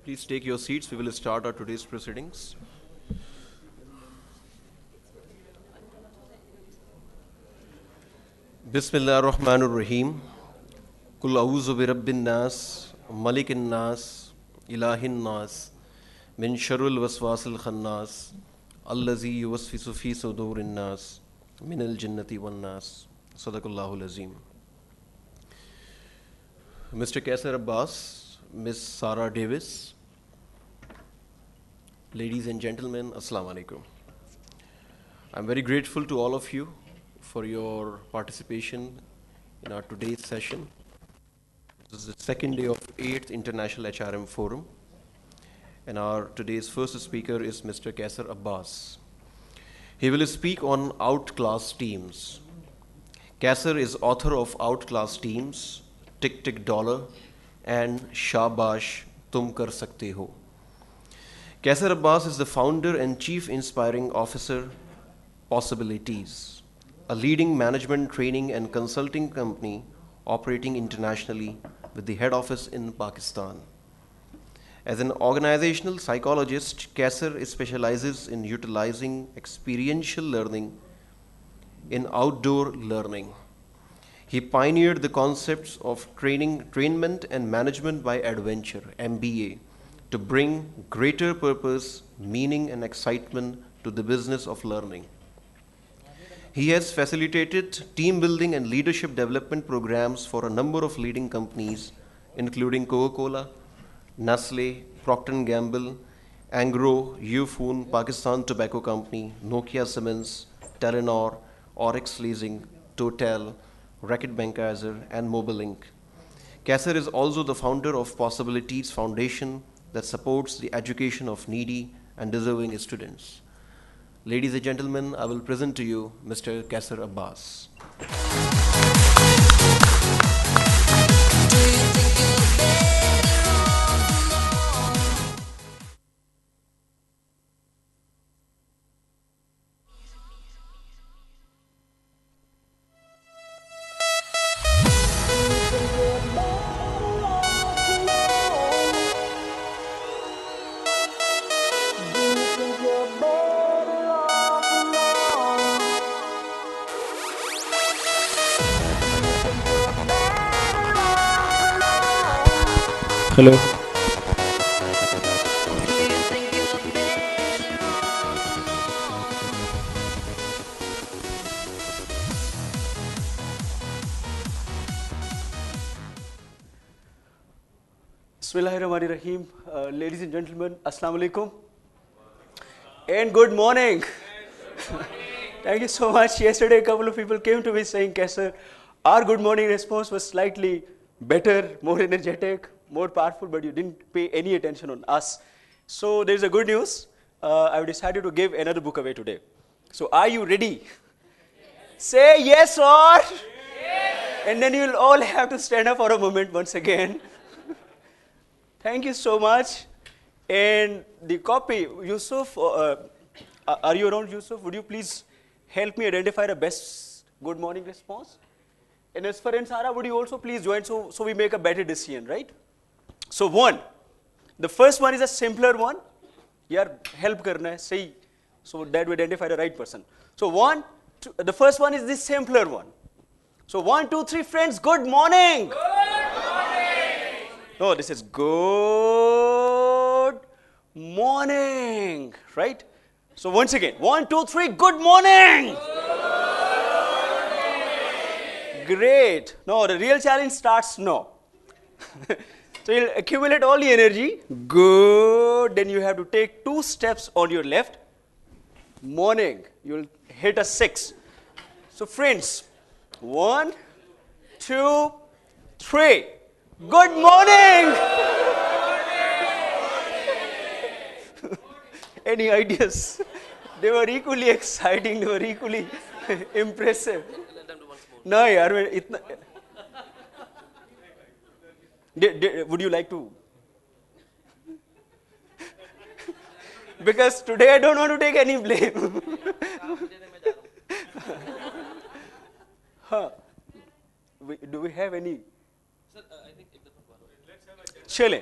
Please take your seats. We will start our today's proceedings. Bismillah ar-Rahman ar-Rahim. Kul a'udhu bi rabbin nas, malikin nas, ilahin nas, min sharril waswasil khannas, allazi yuwaswisu fi sudurin nas, min al-jinnati wan nas. Sadaqallahul azim. Mr. Kaisar Abbas, Ms. Sarah Davis, ladies and gentlemen, Assalamu alaikum. I'm very grateful to all of you for your participation in our today's session. This is the second day of 8th International HRM Forum, and our today's first speaker is Mr. Kaisar Abbas. He will speak on outclass teams. Kaisar is author of Outclass Teams, Tick Tick Dollar, and Shabash Tum Kar Sakte Ho. Kaisar Abbas is the founder and chief inspiring officer, Possibilities, a leading management training and consulting company operating internationally with the head office in Pakistan. As an organizational psychologist, Kaisar specializes in utilizing experiential learning in outdoor learning. He pioneered the concepts of trainment and management by adventure, MBA, to bring greater purpose, meaning, and excitement to the business of learning. He has facilitated team building and leadership development programs for a number of leading companies, including Coca-Cola, Nestle, Procter & Gamble, Angro, Youfoon, Pakistan Tobacco Company, Nokia Siemens, Telenor, Oryx Leasing, Total, Reckitt Benckiser, and Mobilink. Kaisar is also the founder of Possibilities Foundation that supports the education of needy and deserving students. Ladies and gentlemen, I will present to you Mr. Kaisar Abbas. Hello. Bismillahirrahmanirrahim. Ladies and gentlemen, Assalamu alaikum. And good morning. Thank you so much. Yesterday, a couple of people came to me saying, Kaisar, our good morning response was slightly better, more energetic, more powerful, but you didn't pay any attention on us. So there's a good news. I've decided to give another book away today. So are you ready? Yes. Say yes or? Yes. And then you'll all have to stand up for a moment once again. Thank you so much. And the copy, Yusuf, are you around, Yusuf? Would you please help me identify the best good morning response? And as for Sarah, would you also please join so we make a better decision, right? So one, the first one is a simpler one. Yaar, help karna hai, sahi. So that we identify the right person. So one, two, the first one is the simpler one. So 1, 2, 3, friends, good morning. Good morning. No, this is good morning, right? So once again, 1, 2, 3, good morning. Great. No, the real challenge starts now. So you'll accumulate all the energy. Good. Then you have to take 2 steps on your left. Morning. You'll hit a 6. So friends, 1, 2, 3. Good morning. Any ideas? They were equally exciting. They were equally impressive. No, yaar, itna. Would you like to? Because today I don't want to take any blame. Huh. Do we have any? Sir, I think if the Chale.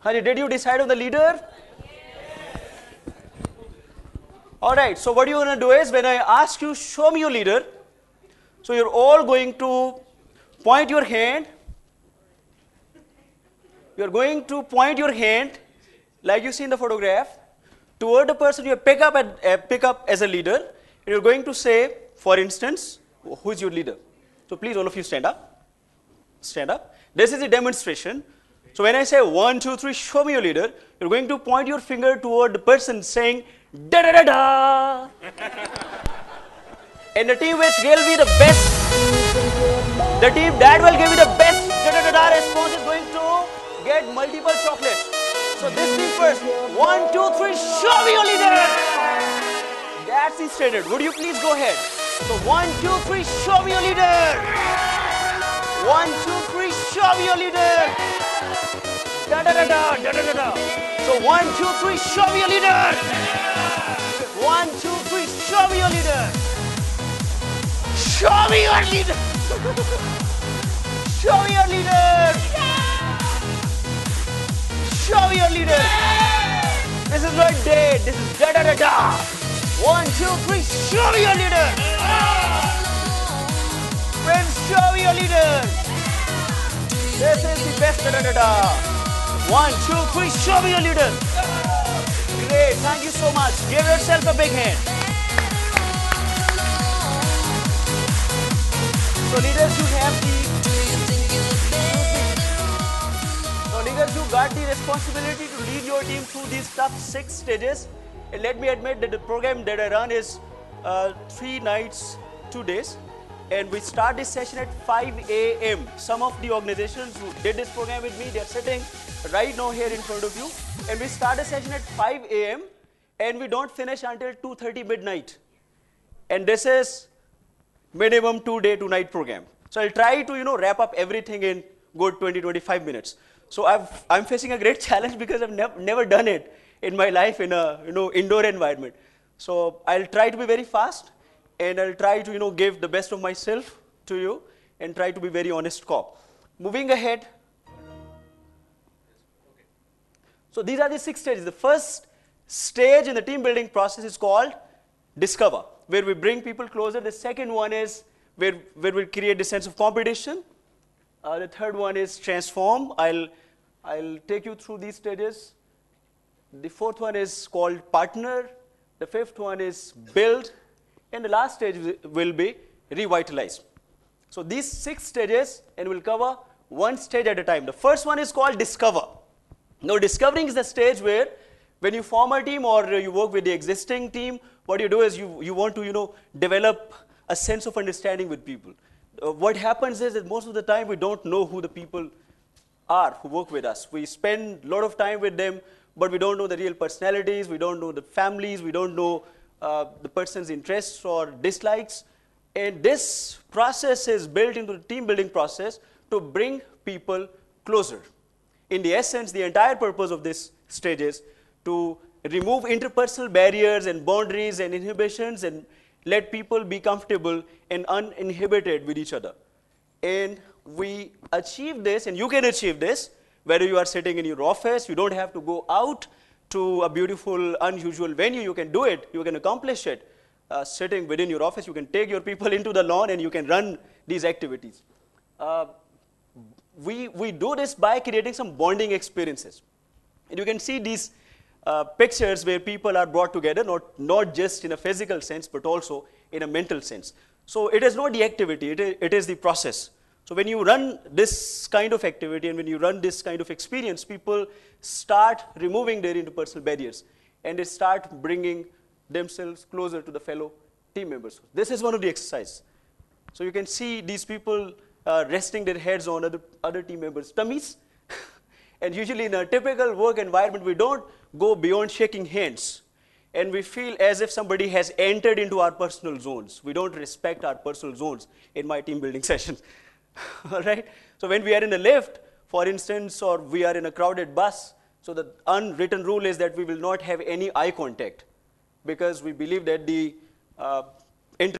Honey, did you decide on the leader? All right, so what you're going to do is when I ask you, show me your leader, so you're all going to point your hand. You're going to point your hand, like you see in the photograph, toward the person you pick up as a leader. And you're going to say, for instance, who is your leader? So please, all of you stand up. Stand up. This is a demonstration. So when I say 1, 2, 3, show me your leader, you're going to point your finger toward the person saying, da da da da. And the team which will be the best, the team that will give you the best da da da da response is going to get multiple chocolates. So this team first. 1, 2, 3, show me your leader. That's the standard. Would you please go ahead? So 1, 2, 3, show me your leader. 1, 2, 3, show me your leader. Da da da da da da da da. So 1, 2, 3, show me your leader. 1, 2, 3, show me your leader. Show me your leader. Show me your leader. Show me your leader. This is not dead. This is da da da da. 1, 2, 3, show me your leader. Friends, show me your leader. This is the best da da da da. 1, 2, 3, show me your leader. Great, thank you so much. Give yourself a big hand. So leaders, you have you got the responsibility to lead your team through these tough 6 stages. And let me admit that the program that I run is 3 nights, 2 days. And we start this session at 5 a.m. Some of the organizations who did this program with me, they're sitting right now here in front of you. And we start the session at 5 a.m. and we don't finish until 2:30 midnight. And this is minimum 2-day, 2-night program. So I'll try to, wrap up everything in good 20-25 minutes. So I'm facing a great challenge because I've never done it in my life in a, indoor environment. So I'll try to be very fast and I'll try to, give the best of myself to you and try to be very honest cop. Moving ahead. So these are the 6 stages. The first stage in the team building process is called discover, where we bring people closer. The second one is where we create the sense of competition. The third one is transform. I'll take you through these stages. The fourth one is called partner. The fifth one is build. And the last stage will be revitalize. So these 6 stages, and we'll cover one stage at a time. The first one is called discover. Now discovering is the stage where when you form a team or you work with the existing team, what you do is you want to develop a sense of understanding with people. What happens is that most of the time we don't know who the people are who work with us. We spend a lot of time with them, but we don't know the real personalities, we don't know the families, we don't know the person's interests or dislikes. And this process is built into the team building process to bring people closer. In the essence, the entire purpose of this stage is to remove interpersonal barriers and boundaries and inhibitions and let people be comfortable and uninhibited with each other. And we achieve this, and you can achieve this, whether you are sitting in your office, you don't have to go out to a beautiful, unusual venue, you can do it, you can accomplish it. Sitting within your office, you can take your people into the lawn and you can run these activities. We do this by creating some bonding experiences. And you can see these pictures where people are brought together, not just in a physical sense, but also in a mental sense. So it is not the activity, it is the process. So when you run this kind of activity and when you run this kind of experience, people start removing their interpersonal barriers and they start bringing themselves closer to the fellow team members. This is one of the exercises. So you can see these people resting their heads on other team members' tummies. And usually in a typical work environment, we don't go beyond shaking hands. And we feel as if somebody has entered into our personal zones. We don't respect our personal zones in my team building sessions. All right? So when we are in a lift, for instance, or we are in a crowded bus, so the unwritten rule is that we will not have any eye contact because we believe that the